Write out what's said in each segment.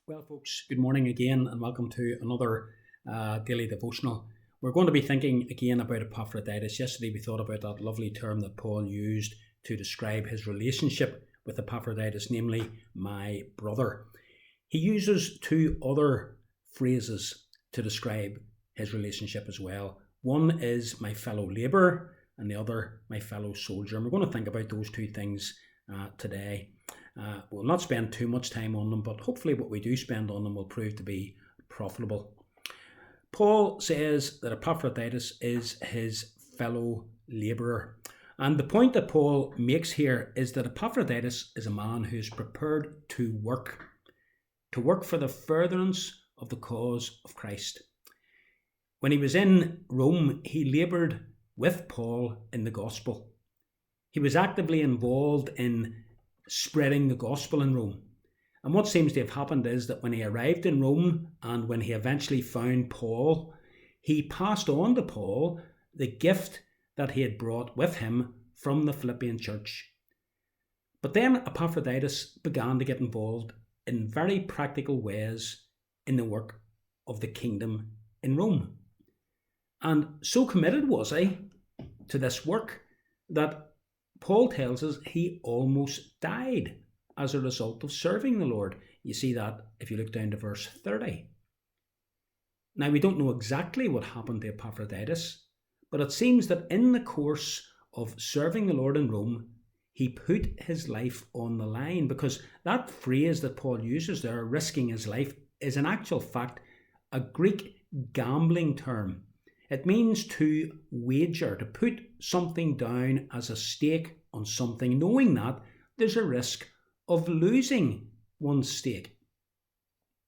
Well, folks, good morning again and welcome to another daily devotional. We're going to be thinking again about Epaphroditus. Yesterday we thought about that lovely term that Paul used to describe his relationship with Epaphroditus, namely, my brother. He uses two other phrases to describe his relationship as well. One is my fellow labourer and the other my fellow soldier. And we're going to think about those two things today. We'll not spend too much time on them, but hopefully what we do spend on them will prove to be profitable. Paul says that Epaphroditus is his fellow labourer. And the point that Paul makes here is that Epaphroditus is a man who is prepared to work for the furtherance of the cause of Christ. When he was in Rome, he laboured with Paul in the gospel. He was actively involved in spreading the gospel in Rome. And what seems to have happened is that when he arrived in Rome and when he eventually found Paul, he passed on to Paul the gift that he had brought with him from the Philippian church. But then Epaphroditus began to get involved in very practical ways in the work of the kingdom in Rome. And so committed was he to this work that Paul tells us he almost died as a result of serving the Lord. You see that if you look down to verse 30. Now, we don't know exactly what happened to Epaphroditus, but it seems that in the course of serving the Lord in Rome, he put his life on the line, because that phrase that Paul uses there, risking his life, is in actual fact a Greek gambling term. It means to wager, to put something down as a stake on something, knowing that there's a risk of losing one's stake.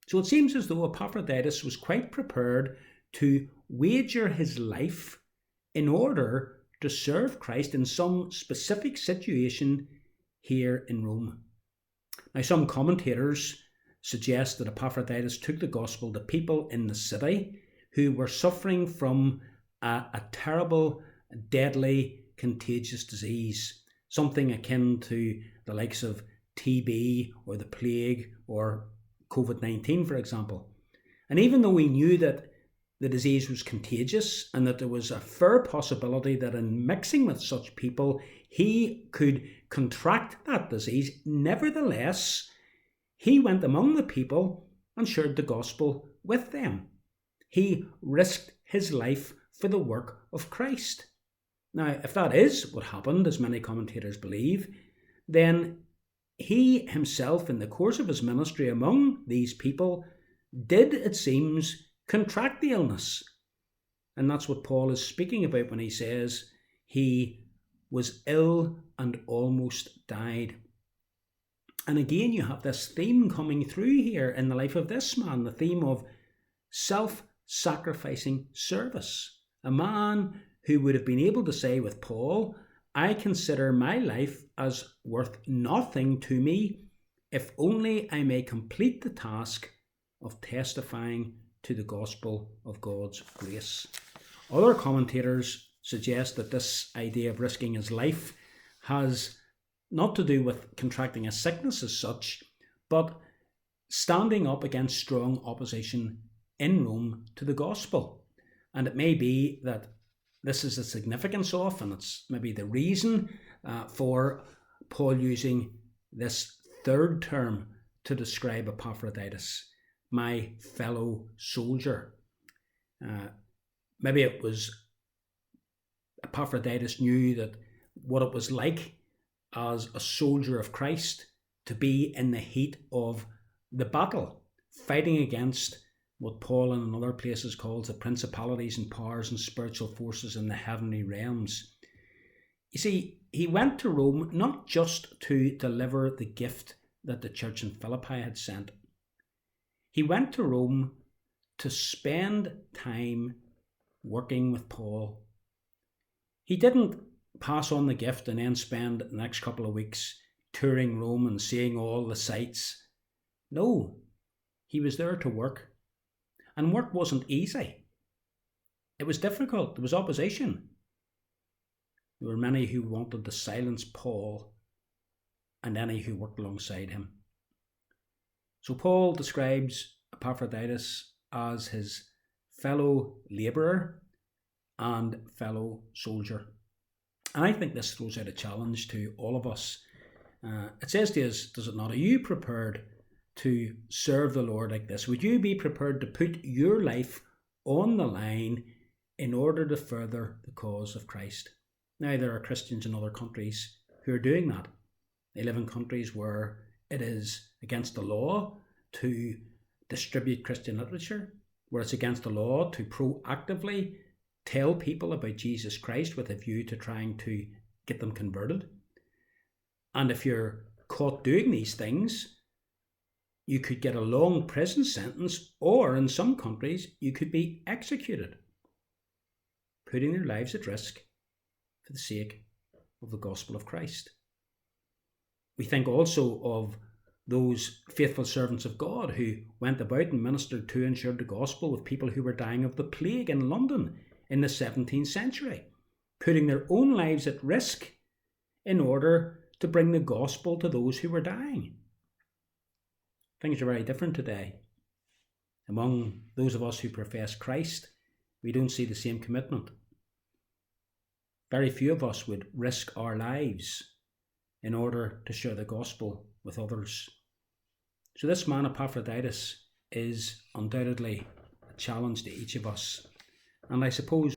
So it seems as though Epaphroditus was quite prepared to wager his life in order to serve Christ in some specific situation here in Rome. Now, some commentators suggest that Epaphroditus took the gospel to people in the city who were suffering from a terrible, deadly, contagious disease, something akin to the likes of TB or the plague or COVID-19, for example. And even though we knew that the disease was contagious and that there was a fair possibility that in mixing with such people, he could contract that disease, nevertheless, he went among the people and shared the gospel with them. He risked his life for the work of Christ. Now, if that is what happened, as many commentators believe, then he himself, in the course of his ministry among these people, did, it seems, contract the illness. And that's what Paul is speaking about when he says he was ill and almost died. And again, you have this theme coming through here in the life of this man, the theme of self-sacrificing service. A man who would have been able to say with Paul, I consider my life as worth nothing to me if only I may complete the task of testifying to the gospel of God's grace. Other commentators suggest that this idea of risking his life has not to do with contracting a sickness as such, but standing up against strong opposition in Rome to the gospel. And it may be that this is the significance of, and it's maybe the reason for Paul using this third term to describe Epaphroditus, my fellow soldier. Maybe it was Epaphroditus knew that what it was like as a soldier of Christ to be in the heat of the battle, fighting against what Paul in other places calls the principalities and powers and spiritual forces in the heavenly realms. You see, he went to Rome not just to deliver the gift that the church in Philippi had sent. He went to Rome to spend time working with Paul. He didn't pass on the gift and then spend the next couple of weeks touring Rome and seeing all the sights. No, he was there to work. And work wasn't easy. It was difficult. There was opposition. There were many who wanted to silence Paul and any who worked alongside him. So Paul describes Epaphroditus as his fellow labourer and fellow soldier. And I think this throws out a challenge to all of us. It says to us, does it not? Are you prepared to serve the Lord like this? Would you be prepared to put your life on the line in order to further the cause of Christ? Now, there are Christians in other countries who are doing that. They live in countries where it is against the law to distribute Christian literature, where it's against the law to proactively tell people about Jesus Christ with a view to trying to get them converted. And if you're caught doing these things, you could get a long prison sentence, or in some countries, you could be executed, putting their lives at risk for the sake of the gospel of Christ. We think also of those faithful servants of God who went about and ministered to and shared the gospel with people who were dying of the plague in London in the 17th century, putting their own lives at risk in order to bring the gospel to those who were dying. Things are very different today. Among those of us who profess Christ, we don't see the same commitment. Very few of us would risk our lives in order to share the gospel with others. So this man Epaphroditus is undoubtedly a challenge to each of us. And I suppose